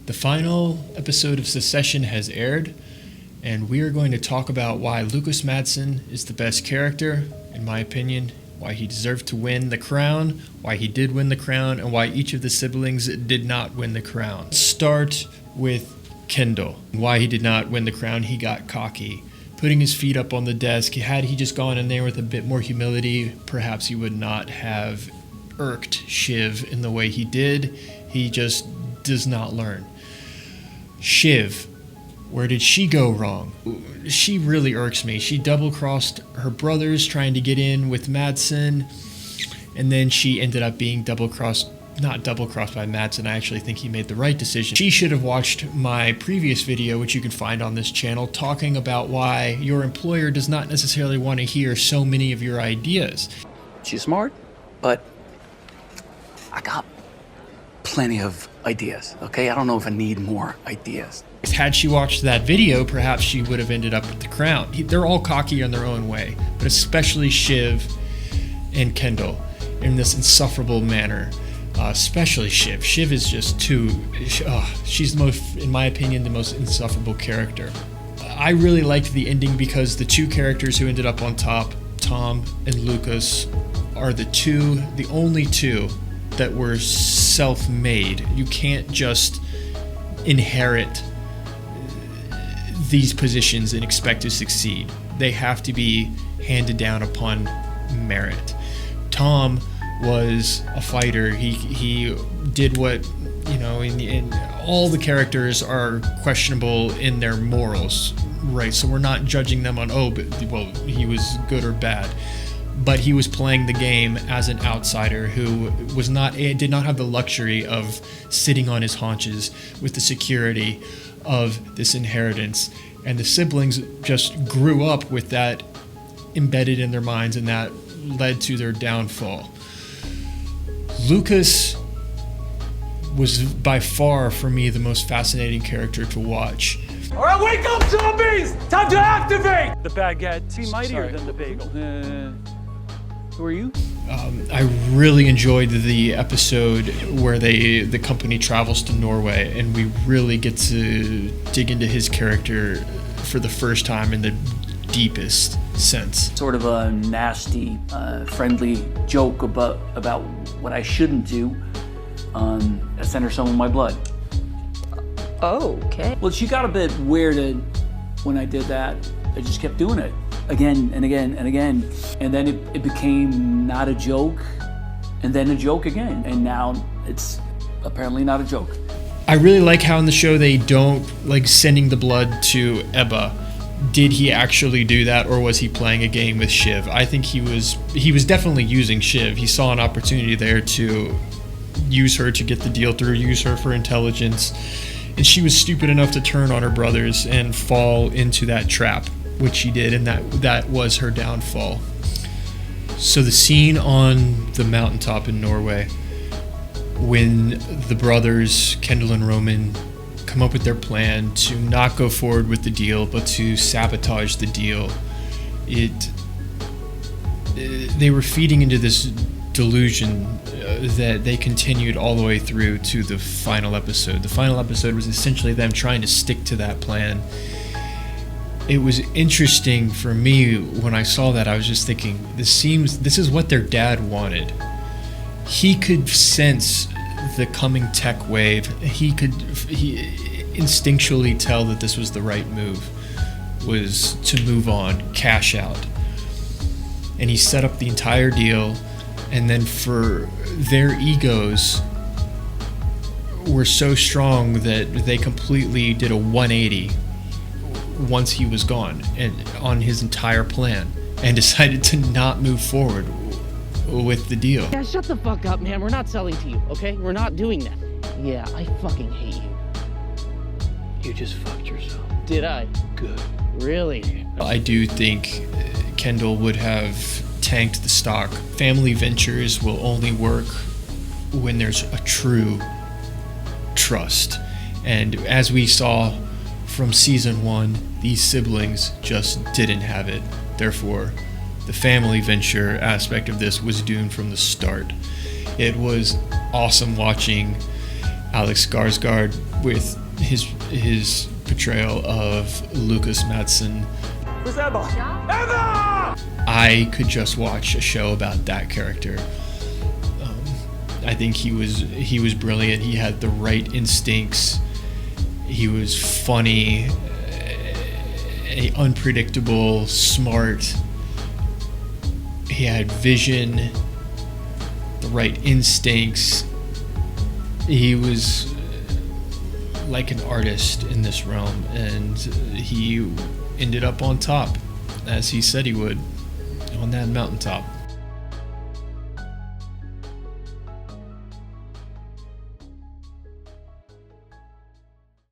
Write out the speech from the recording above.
The final episode of Succession has aired, and we are going to talk about why Lukas Mattson is the best character, in my opinion, why he deserved to win the crown, why he did win the crown, and why each of the siblings did not win the crown. Start with Kendall. Why he did not win the crown, he got cocky. Putting his feet up on the desk, had he just gone in there with a bit more humility, perhaps he would not have irked Shiv in the way he did. He just does not learn. Shiv, where did she go wrong? She really irks me. She double-crossed her brothers trying to get in with Mattson, and then she ended up being not double-crossed by Mattson. I actually think he made the right decision. She should have watched my previous video, which you can find on this channel, talking about why your employer does not necessarily want to hear so many of your ideas. She's smart, but I got plenty of ideas, okay? I don't know if I need more ideas. Had she watched that video, perhaps she would have ended up with the crown. They're all cocky in their own way, but especially Shiv and Kendall in this insufferable manner. Especially Shiv. Shiv is just she's the most, in my opinion, the most insufferable character. I really liked the ending because the two characters who ended up on top, Tom and Lukas, are the only two that were self-made. You can't just inherit these positions and expect to succeed. They have to be handed down upon merit. Tom was a fighter. He did what, and all the characters are questionable in their morals, right? So we're not judging them on, he was good or bad. But he was playing the game as an outsider who did not have the luxury of sitting on his haunches with the security of this inheritance. And the siblings just grew up with that embedded in their minds, and that led to their downfall. Lukas was by far, for me, the most fascinating character to watch. All right, wake up, zombies! Time to activate! The baguette, be mightier than the bagel. Who are you? I really enjoyed the episode where the company travels to Norway, and we really get to dig into his character for the first time in the deepest sense. Sort of a nasty, friendly joke about what I shouldn't do. I sent her some of my blood. Okay. Well, she got a bit weirded when I did that. I just kept doing it again and again and again. And then it became not a joke, and then a joke again. And now it's apparently not a joke. I really like how in the show they don't like sending the blood to Ebba. Did he actually do that, or was he playing a game with Shiv? I think he was definitely using Shiv. He saw an opportunity there to use her to get the deal through, use her for intelligence. And she was stupid enough to turn on her brothers and fall into that trap, which she did, and that was her downfall. So the scene on the mountaintop in Norway, when the brothers, Kendall and Roman, come up with their plan to not go forward with the deal, but to sabotage the deal, they were feeding into this delusion that they continued all the way through to the final episode. The final episode was essentially them trying to stick to that plan. It was interesting for me when I saw that. I was just thinking, this is what their dad wanted. He could sense the coming tech wave. He instinctually tell that this was the right move, was to move on, cash out. And he set up the entire deal, and then for their egos were so strong that they completely did a 180 once he was gone and on his entire plan, and decided to not move forward with the deal. Yeah, shut the fuck up, man. We're not selling to you, okay? We're not doing that. Yeah, I fucking hate you. You just fucked yourself. Did I? Good. Really? I do think Kendall would have tanked the stock. Family ventures will only work when there's a true trust. And as we saw from season 1, these siblings just didn't have it. Therefore, the family venture aspect of this was doomed from the start. It was awesome watching Alex Skarsgård with his portrayal of Lukas Mattson. Where's Emma? Emma! I could just watch a show about that character. I think he was brilliant. He had the right instincts. He was funny, unpredictable, smart. He had vision, the right instincts. He was like an artist in this realm, and he ended up on top, as he said he would, on that mountaintop.